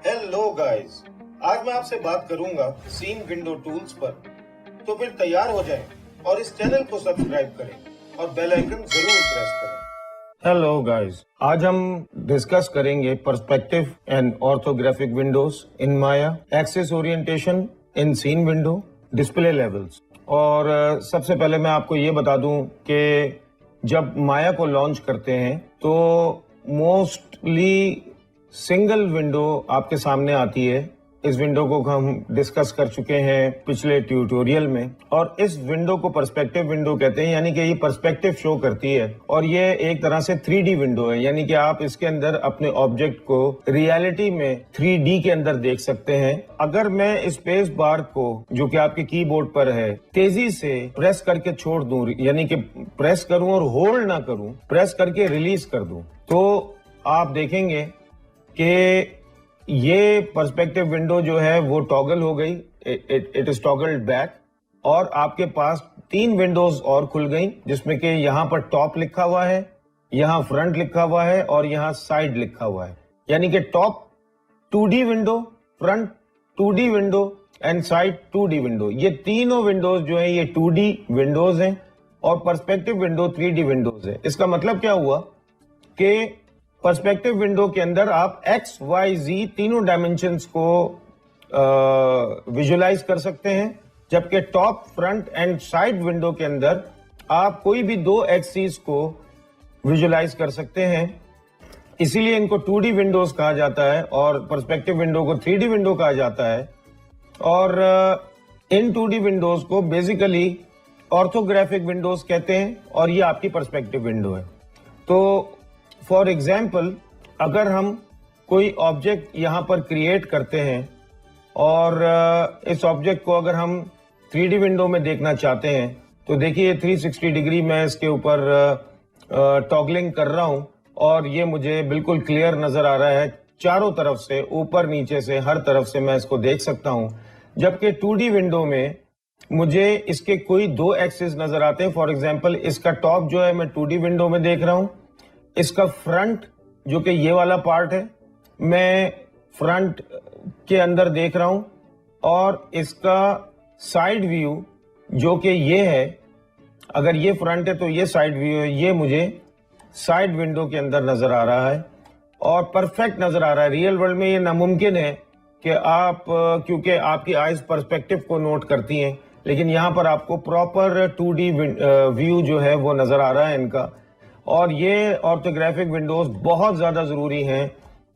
Hello guys, आज मैं आपसे बात करूंगा सीन विंडो टूल्स पर। तो फिर तैयार हो जाएं और इस चैनल को सब्सक्राइब करें और बेल आइकन जरूर प्रेस करें। हेलो गाइस, आज हम डिस्कस करेंगे perspective and orthographic windows in Maya, axis orientation in scene window, display levels. और सबसे पहले मैं आपको ये बता दूं कि जब माया को लॉन्च करते हैं तो मोस्टली सिंगल विंडो आपके सामने आती है। इस विंडो को हम डिस्कस कर चुके हैं पिछले ट्यूटोरियल में, और इस विंडो को पर्सपेक्टिव विंडो कहते हैं, यानी कि ये पर्सपेक्टिव शो करती है। और ये एक तरह से 3D विंडो है, यानी कि आप इसके अंदर अपने ऑब्जेक्ट को रियलिटी में 3D के अंदर देख सकते हैं। अगर मैं स्पेस बार को, जो कि आपके कीबोर्ड पर है, तेजी से प्रेस करके छोड़ दूं, यानी कि प्रेस करूं और होल्ड ना करूं, प्रेस करके रिलीज कर दूं, तो आप देखेंगे कि ये पर्सपेक्टिव विंडो जो है वो टॉगल हो गई, इट इज टॉगल्ड बैक, और आपके पास 3 विंडोज और खुल गई, जिसमें कि यहाँ पर टॉप लिखा हुआ है, यहाँ फ्रंट लिखा हुआ है और यहाँ साइड लिखा हुआ है। यानी कि top 2D window, front 2D window and side 2D window. ये तीनों विंडोज जो है ये 2D विंडोज हैं और पर्सपेक्टिव विंडो 3D विंडोज है। इसका मतलब क्या हुआ कि पर्सपेक्टिव विंडो के अंदर आप एक्स, वाई, जी तीनों डायमेंशंस को विजुलाइज कर सकते हैं, जबकि top, front end side window के अंदर आप कोई भी 2 एक्सिस को विजुलाइज कर सकते हैं। इसीलिए इनको 2D विंडोज कहा जाता है और पर्सपेक्टिव विंडो को 3D विंडो कहा जाता है। और इन 2D विंडोज को बेसिकली ऑर्थोग्राफिक विंडोज कहते हैं, और ये आपकी पर्सपेक्टिव विंडो है। तो फॉर एग्जाम्पल, अगर हम कोई ऑब्जेक्ट यहां पर क्रिएट करते हैं और इस ऑब्जेक्ट को अगर हम 3D विंडो में देखना चाहते हैं, तो देखिए 360 डिग्री मैं इसके ऊपर टॉगलिंग कर रहा हूं और ये मुझे बिल्कुल क्लियर नजर आ रहा है। चारों तरफ से, ऊपर नीचे से, हर तरफ से मैं इसको देख सकता हूं। जबकि 2D विंडो में मुझे इसके कोई 2 एक्सिस नजर आते हैं। फॉर एग्जाम्पल, इसका टॉप जो है मैं 2D विंडो में देख रहा हूं, इसका फ्रंट जो कि ये वाला पार्ट है मैं फ्रंट के अंदर देख रहा हूं, और इसका साइड व्यू जो कि ये है, अगर ये फ्रंट है तो ये साइड व्यू है, ये मुझे साइड विंडो के अंदर नजर आ रहा है और परफेक्ट नजर आ रहा है। रियल वर्ल्ड में ये नामुमकिन है कि आप, क्योंकि आपकी आईज पर्सपेक्टिव को नोट करती हैं, लेकिन यहां पर आपको प्रॉपर 2D व्यू जो है वो नजर आ रहा है इनका। और ये ऑर्थोग्राफिक विंडोज बहुत ज्यादा जरूरी हैं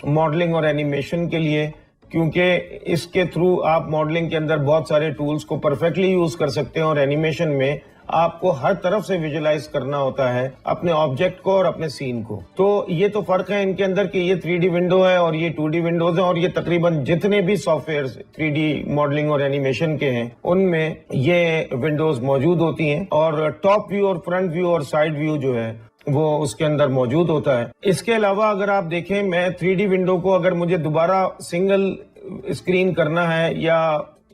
मॉडलिंग और एनिमेशन के लिए, क्योंकि इसके थ्रू आप मॉडलिंग के अंदर बहुत सारे टूल्स को परफेक्टली यूज कर सकते हैं, और एनिमेशन में आपको हर तरफ से विजुलाइज करना होता है अपने ऑब्जेक्ट को और अपने सीन को। तो ये तो फर्क है इनके अंदर कि ये 3D विंडो है और ये 2D विंडोज है, और ये तकरीबन जितने भी सॉफ्टवेयर 3D मॉडलिंग और एनिमेशन के हैं उनमें ये विंडोज मौजूद होती हैं, और टॉप व्यू और फ्रंट व्यू और साइड व्यू जो है वो उसके अंदर मौजूद होता है। इसके अलावा अगर आप देखें, मैं 3D विंडो को अगर मुझे दोबारा सिंगल स्क्रीन करना है या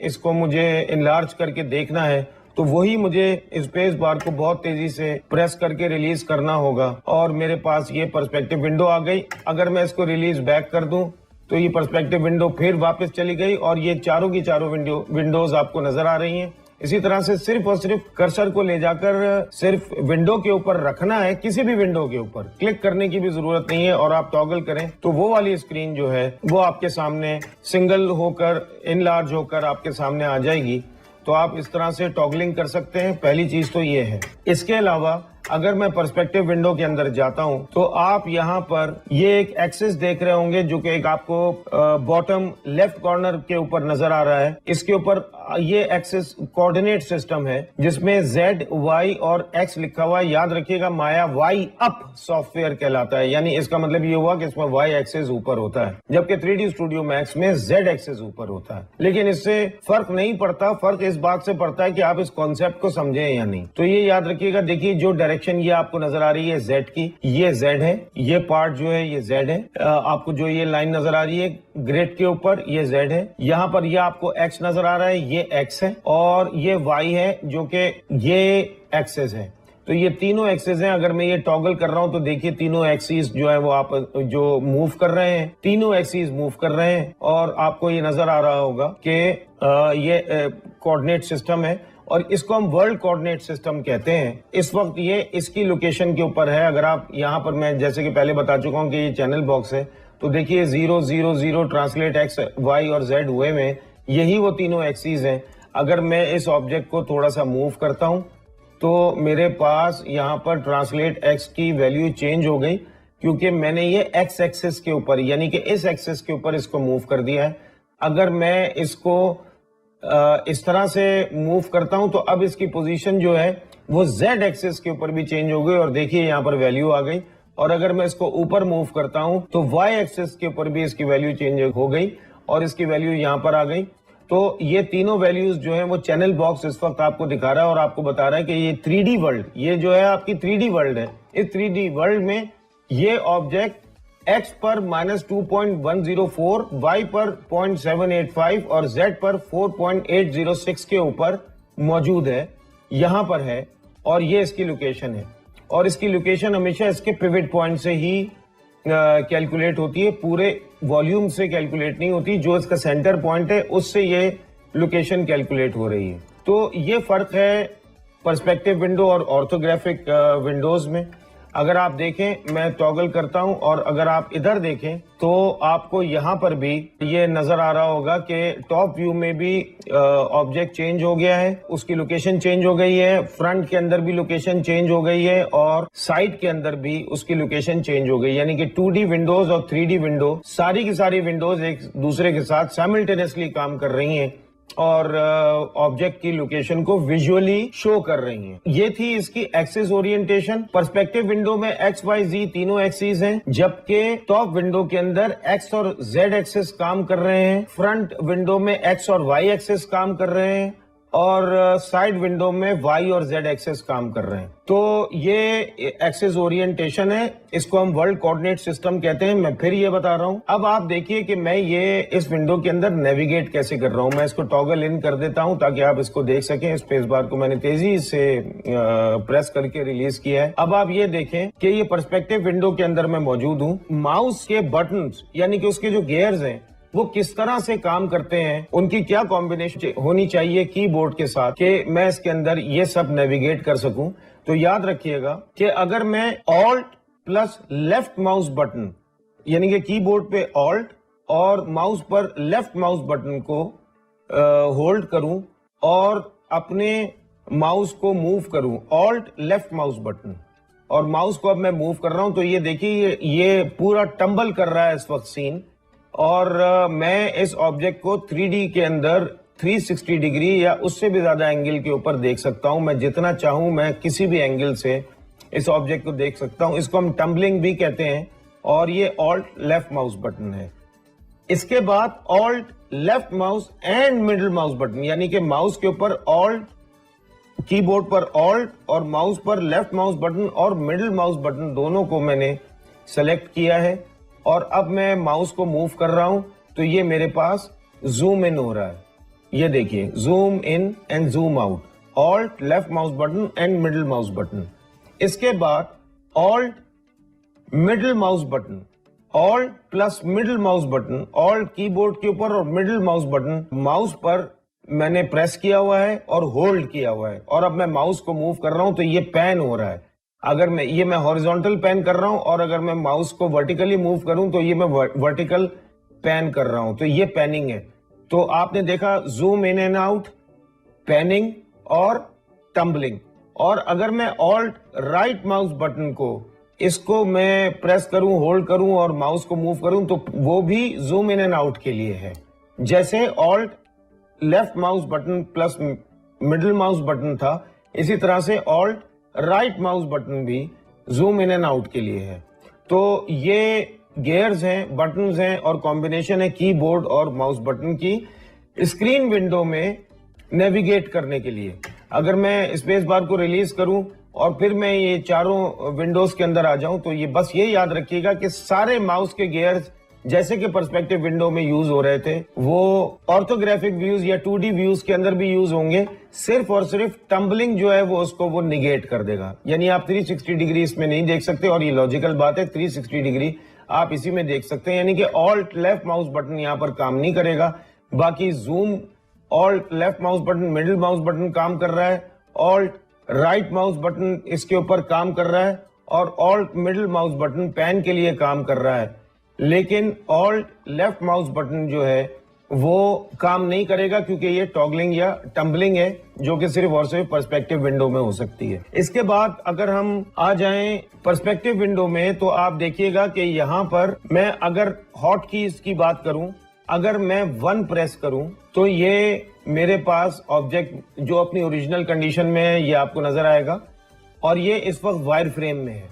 इसको मुझे इनलार्ज करके देखना है, तो वही मुझे स्पेस बार को बहुत तेजी से प्रेस करके रिलीज करना होगा, और मेरे पास ये पर्सपेक्टिव विंडो आ गई। अगर मैं इसको रिलीज बैक कर दूं तो ये पर्सपेक्टिव विंडो फिर वापस चली गई, और ये चारों की चारों विंडोज आपको नजर आ रही हैं। इसी तरह से सिर्फ और सिर्फ कर्सर को ले जाकर सिर्फ विंडो के ऊपर रखना है, किसी भी विंडो के ऊपर क्लिक करने की भी जरूरत नहीं है, और आप टॉगल करें तो वो वाली स्क्रीन जो है वो आपके सामने सिंगल होकर, इनलार्ज होकर आपके सामने आ जाएगी। तो आप इस तरह से टॉगलिंग कर सकते हैं। पहली चीज तो ये है। इसके अलावा अगर मैं पर्सपेक्टिव विंडो के अंदर जाता हूं तो आप यहां पर ये एक एक्सिस देख रहे होंगे जो कि एक आपको बॉटम लेफ्ट कॉर्नर के ऊपर नजर आ रहा है। इसके ऊपर ये एक्सिस कोऑर्डिनेट सिस्टम है जिसमें Z, Y और X लिखा हुआ है। याद रखिएगा, माया Y अप सॉफ्टवेयर कहलाता है, यानी इसका मतलब ये हुआ कि इसमें Y एक्सिस ऊपर होता है, जबकि 3D स्टूडियो मैक्स में Z एक्सिस ऊपर होता है। लेकिन इससे फर्क नहीं पड़ता, फर्क इस बात से पड़ता है कि आप इस कॉन्सेप्ट को समझे या नहीं। तो ये याद रखिएगा। देखिए, जो डायरेक्शन ये आपको नजर आ रही है Z की, ये Z है, ये पार्ट जो है ये Z है। आपको जो ये लाइन नजर आ रही है ग्रिड के ऊपर, ये Z है। यहाँ पर ये आपको X नजर आ रहा है, ये X है, और ये Y है जो कि ये एक्सेस है। तो ये तीनों एक्सेस हैं। अगर मैं ये टॉगल कर रहा हूं तो देखिए तीनों एक्सिस जो है वो आप जो मूव कर रहे हैं, तीनों एक्सिस मूव कर रहे हैं और आपको ये नजर आ रहा होगा कि ये कोऑर्डिनेट सिस्टम है और इसको हम वर्ल्ड कोऑर्डिनेट सिस्टम कहते हैं। इस वक्त ये इसकी लोकेशन के ऊपर है। अगर आप यहाँ पर, मैं जैसे कि पहले बता चुका हूँ कि ये चैनल बॉक्स है, तो देखिए 0 0 0 ट्रांसलेट एक्स वाई और जेड हुए में यही वो तीनों एक्सिस हैं। अगर मैं इस ऑब्जेक्ट को थोड़ा सा मूव करता हूं तो मेरे पास यहाँ पर ट्रांसलेट एक्स की वैल्यू चेंज हो गई, क्योंकि मैंने ये एक्स एक्सिस के ऊपर यानी कि इस एक्सिस के ऊपर इसको मूव कर दिया है। अगर मैं इसको इस तरह से मूव करता हूं तो अब इसकी पोजीशन जो है वो जेड एक्सिस के ऊपर भी चेंज हो गई और देखिए यहाँ पर वैल्यू आ गई। और अगर मैं इसको ऊपर मूव करता हूं तो वाई एक्सिस के ऊपर भी इसकी वैल्यू चेंज हो गई और इसकी वैल्यू यहाँ पर आ गई। तो ये तीनों वैल्यूज जो है वो चैनल बॉक्स इस वक्त आपको दिखा रहा है और आपको बता रहा है कि ये 3D वर्ल्ड, ये जो है आपकी 3D वर्ल्ड है। इस 3D वर्ल्ड में ये ऑब्जेक्ट x पर -2.104, y पर 0.785 और z पर 4.806 के ऊपर मौजूद है, यहां पर है और ये इसकी लोकेशन है। और इसकी लोकेशन हमेशा इसके पिवट पॉइंट से ही कैलकुलेट होती है, पूरे वॉल्यूम से कैलकुलेट नहीं होती। जो इसका सेंटर पॉइंट है उससे ये लोकेशन कैलकुलेट हो रही है। तो ये फर्क है पर्सपेक्टिव विंडो और ऑर्थोग्राफिक विंडोज में। अगर आप देखें, मैं टॉगल करता हूं और अगर आप इधर देखें तो आपको यहां पर भी ये नजर आ रहा होगा कि टॉप व्यू में भी ऑब्जेक्ट चेंज हो गया है, उसकी लोकेशन चेंज हो गई है, फ्रंट के अंदर भी लोकेशन चेंज हो गई है और साइड के अंदर भी उसकी लोकेशन चेंज हो गई। यानी कि 2D विंडोज और 3D विंडो, सारी की सारी विंडोज एक दूसरे के साथ साइमल्टेनियसली काम कर रही हैं और ऑब्जेक्ट की लोकेशन को विजुअली शो कर रही हैं। ये थी इसकी एक्सिस ओरिएंटेशन। पर्सपेक्टिव विंडो में एक्स वाई जी तीनों एक्सिस हैं, जबकि टॉप विंडो के अंदर एक्स और जेड एक्सिस काम कर रहे हैं, फ्रंट विंडो में एक्स और वाई एक्सिस काम कर रहे हैं और साइड विंडो में वाई और जेड एक्सिस काम कर रहे हैं। तो ये एक्सिस ओरिएंटेशन है, इसको हम वर्ल्ड कोऑर्डिनेट सिस्टम कहते हैं। मैं फिर ये बता रहा हूं। अब आप देखिए कि मैं ये इस विंडो के अंदर नेविगेट कैसे कर रहा हूं। मैं इसको टॉगल इन कर देता हूं ताकि आप इसको देख सकें। स्पेस बार को मैंने तेजी से प्रेस करके रिलीज किया है। अब आप ये देखें कि ये पर्सपेक्टिव विंडो के अंदर मैं मौजूद हूं। माउस के बटन्स यानी कि उसके जो गियर्स हैं वो किस तरह से काम करते हैं, उनकी क्या कॉम्बिनेशन होनी चाहिए कीबोर्ड के साथ कि मैं इसके अंदर ये सब नेविगेट कर सकूं। तो याद रखिएगा कि अगर मैं alt plus left mouse button यानी कि कीबोर्ड पे ऑल्ट और माउस पर लेफ्ट माउस बटन को होल्ड करूं और अपने माउस को मूव करूं, ऑल्ट लेफ्ट माउस बटन, और माउस को अब मैं मूव कर रहा हूं तो ये देखिए ये पूरा टंबल कर रहा है इस वक्त सीन। और मैं इस ऑब्जेक्ट को 3D के अंदर 360 डिग्री या उससे भी ज्यादा एंगल के ऊपर देख सकता हूं। मैं जितना चाहूं मैं किसी भी एंगल से इस ऑब्जेक्ट को देख सकता हूं। इसको हम टम्बलिंग भी कहते हैं और ये ऑल्ट लेफ्ट माउस बटन है। इसके बाद alt left mouse and middle mouse button यानी कि माउस के ऊपर ऑल्ट, कीबोर्ड पर ऑल्ट और माउस पर लेफ्ट माउस बटन और मिडिल माउस बटन दोनों को मैंने सेलेक्ट किया है। और अब मैं माउस को मूव कर रहा हूं तो ये मेरे पास जूम इन हो रहा है। ये देखिए zoom in and zoom out, alt left mouse button and middle mouse button. इसके बाद alt middle mouse button, alt plus middle mouse button, alt keyboard के ऊपर और मिडिल माउस बटन माउस पर मैंने प्रेस किया हुआ है और होल्ड किया हुआ है। और अब मैं माउस को मूव कर रहा हूं तो ये पैन हो रहा है। अगर मैं हॉरिजॉन्टल पैन कर रहा हूं और अगर मैं माउस को वर्टिकली मूव करूं तो ये मैं वर्टिकल पैन कर रहा हूं, तो ये पैनिंग है। तो आपने देखा zoom in and out, panning और टम्बलिंग। और अगर मैं ऑल्ट राइट माउस बटन को इसको मैं प्रेस करूं, होल्ड करूं और माउस को मूव करूं तो वो भी जूम इन एंड आउट के लिए है। जैसे alt left mouse button plus middle mouse button था, इसी तरह से ऑल्ट राइट माउस बटन भी जूम इन एंड आउट के लिए है। तो ये गियर्स हैं, बटन्स हैं और कॉम्बिनेशन है कीबोर्ड और माउस बटन की स्क्रीन विंडो में नेविगेट करने के लिए। अगर मैं स्पेस बार को रिलीज करूं और फिर मैं ये चारों विंडोज के अंदर आ जाऊं तो ये बस ये याद रखिएगा कि सारे माउस के गियर्स जैसे कि पर्सपेक्टिव विंडो में यूज हो रहे थे, वो ऑर्थोग्राफिक व्यूज या 2D व्यूज के अंदर भी यूज होंगे। सिर्फ और सिर्फ टम्बलिंग जो है वो उसको वो निगेट कर देगा, यानी आप 360 डिग्री इसमें नहीं देख सकते। और ये लॉजिकल बात है, 360 डिग्री आप इसी में देख सकते हैं, यानी कि ऑल्ट लेफ्ट माउस बटन यहाँ पर काम नहीं करेगा। बाकी zoom alt left mouse button, middle mouse button काम कर रहा है, ऑल्ट राइट माउस बटन इसके ऊपर काम कर रहा है, और alt middle mouse button pan के लिए काम कर रहा है। लेकिन ऑल्ट लेफ्ट माउस बटन जो है वो काम नहीं करेगा, क्योंकि ये टॉगलिंग या टम्बलिंग है, जो कि सिर्फ और सिर्फ पर्सपेक्टिव विंडो में हो सकती है। इसके बाद अगर हम आ जाएं पर्सपेक्टिव विंडो में, तो आप देखिएगा कि यहां पर मैं अगर हॉट कीज की बात करूं, अगर मैं 1 प्रेस करूं तो ये मेरे पास ऑब्जेक्ट जो अपनी ओरिजिनल कंडीशन में है ये आपको नजर आएगा, और ये इस वक्त वायर फ्रेम में है।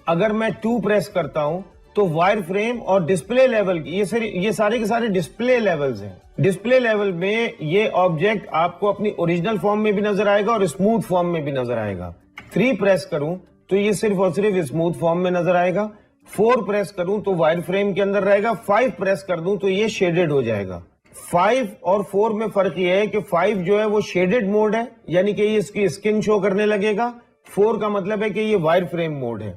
अगर मैं 2 प्रेस करता हूं तो वायर फ्रेम और डिस्प्ले लेवल, ये सारे के सारे डिस्प्ले लेवल्स हैं। डिस्प्ले लेवल में ये ऑब्जेक्ट आपको अपनी ओरिजिनल फॉर्म में भी नजर आएगा और स्मूथ फॉर्म में भी नजर आएगा। 3 प्रेस करूं तो ये सिर्फ और सिर्फ स्मूथ फॉर्म में नजर आएगा। 4 प्रेस करूं तो वायर फ्रेम के अंदर रहेगा। 5 प्रेस कर दूं तो ये शेडेड हो जाएगा। 5 और 4 में फर्क ये है कि 5 जो है वो शेडेड मोड है, यानी कि ये इसकी स्किन शो करने लगेगा। 4 का मतलब है कि ये वायर फ्रेम मोड है।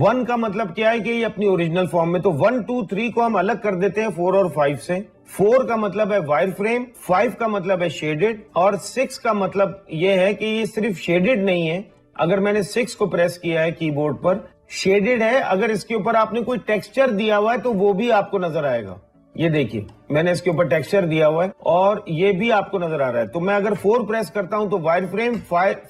1 का मतलब क्या है कि ये अपनी ओरिजिनल फॉर्म में। तो 1, 2, 3 को हम अलग कर देते हैं 4 और 5 से। 4 का मतलब है वायर फ्रेम, 5 का मतलब है शेडेड, और 6 का मतलब ये है कि ये सिर्फ शेडेड नहीं है। अगर मैंने 6 को प्रेस किया है कीबोर्ड पर, शेडेड है। अगर इसके ऊपर आपने कोई टेक्सचर दिया हुआ है तो वो भी आपको नजर आएगा। ये देखिए, मैंने इसके ऊपर टेक्सचर दिया हुआ है और ये भी आपको नजर आ रहा है। तो मैं अगर 4 प्रेस करता हूं तो वायर फ्रेम,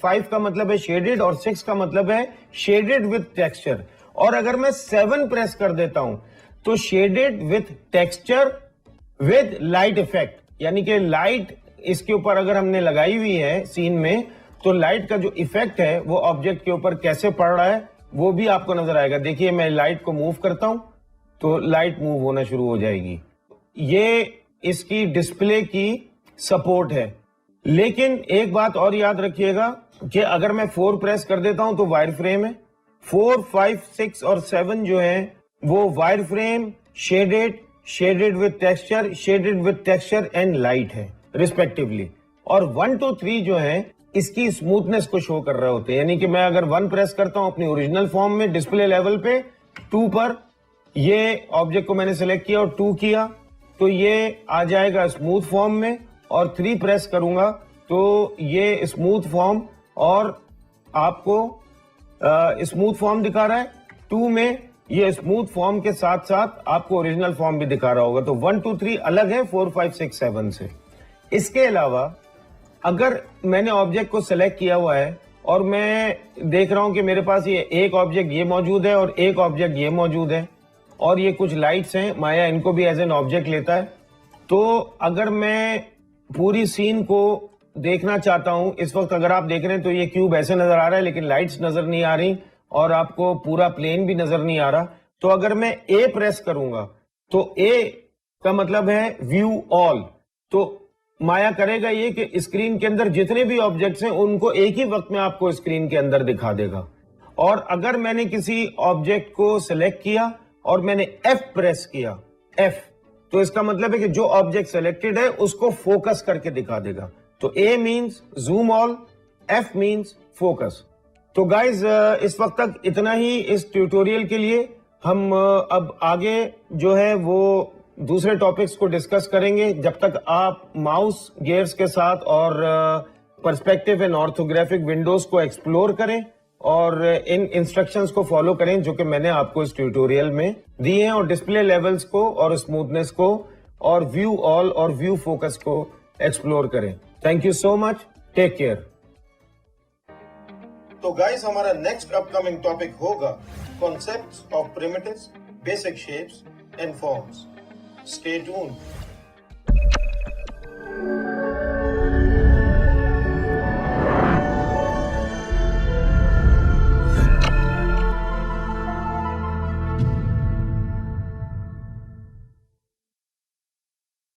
5 का मतलब है शेडेड, और 6 का मतलब है शेडेड विथ टेक्सचर। और अगर मैं 7 प्रेस कर देता हूं तो shaded with texture with light effect, यानी कि लाइट इसके ऊपर अगर हमने लगाई हुई है सीन में, तो लाइट का जो इफेक्ट है वो ऑब्जेक्ट के ऊपर कैसे पड़ रहा है वो भी आपको नजर आएगा। देखिए, मैं लाइट को मूव करता हूं तो लाइट मूव होना शुरू हो जाएगी। ये इसकी डिस्प्ले की सपोर्ट है। लेकिन एक बात और याद रखिएगा कि अगर मैं 4 प्रेस कर देता हूं तो वायर फ्रेम है। 4, 5, 6 और 7 जो है वो wire frame, shaded, shaded with texture, shaded with texture and light है रिस्पेक्टिवली। और 1, 2, 3 जो है इसकी स्मूथनेस को शो कर रहे होते हैं। यानी कि मैं अगर 1 प्रेस करता हूं अपनी ओरिजिनल फॉर्म में डिस्प्ले लेवल पे, 2 पर ये ऑब्जेक्ट को मैंने सिलेक्ट किया और 2 किया तो ये आ जाएगा स्मूथ फॉर्म में, और 3 प्रेस करूंगा तो ये स्मूथ फॉर्म और आपको स्मूथ फॉर्म दिखा रहा है। 2 में ये स्मूथ फॉर्म के साथ साथ आपको ओरिजिनल फॉर्म भी दिखा रहा होगा। तो 1, 2, 3 अलग है 4, 5, 6, 7 से। इसके अलावा अगर मैंने ऑब्जेक्ट को सिलेक्ट किया हुआ है और मैं देख रहा हूं कि मेरे पास ये एक ऑब्जेक्ट ये मौजूद है और एक ऑब्जेक्ट ये मौजूद है, और ये कुछ लाइट्स हैं, माया इनको भी एज एन ऑब्जेक्ट लेता है। तो अगर मैं पूरी सीन को देखना चाहता हूं, इस वक्त अगर आप देख रहे हैं तो ये क्यूब ऐसे नजर आ रहा है लेकिन लाइट्स नजर नहीं आ रही और आपको पूरा प्लेन भी नजर नहीं आ रहा। तो अगर मैं ए प्रेस करूंगा तो ए का मतलब है व्यू ऑल। तो माया करेगा ये कि स्क्रीन के अंदर जितने भी ऑब्जेक्ट्स हैं उनको एक ही वक्त में आपको स्क्रीन के अंदर दिखा देगा। और अगर मैंने किसी ऑब्जेक्ट को सिलेक्ट किया और मैंने F प्रेस किया, F, तो इसका मतलब है कि जो ऑब्जेक्ट सिलेक्टेड है उसको फोकस करके दिखा देगा। तो A means zoom all, F means focus. तो गाइज इस वक्त तक इतना ही इस ट्यूटोरियल के लिए। हम अब आगे जो है वो दूसरे टॉपिक्स को डिस्कस करेंगे। जब तक आप माउस गियर्स के साथ और पर्सपेक्टिव एंड ऑर्थोग्राफिक विंडोज को एक्सप्लोर करें और इन इंस्ट्रक्शंस को फॉलो करें जो कि मैंने आपको इस ट्यूटोरियल में दिए हैं, और डिस्प्ले लेवल्स को और स्मूथनेस को और व्यू ऑल और व्यू फोकस को एक्सप्लोर करें। Thank you so much, take care. तो गाइस, हमारा नेक्स्ट अपकमिंग टॉपिक होगा concepts of primitives, basic shapes and forms. Stay tuned.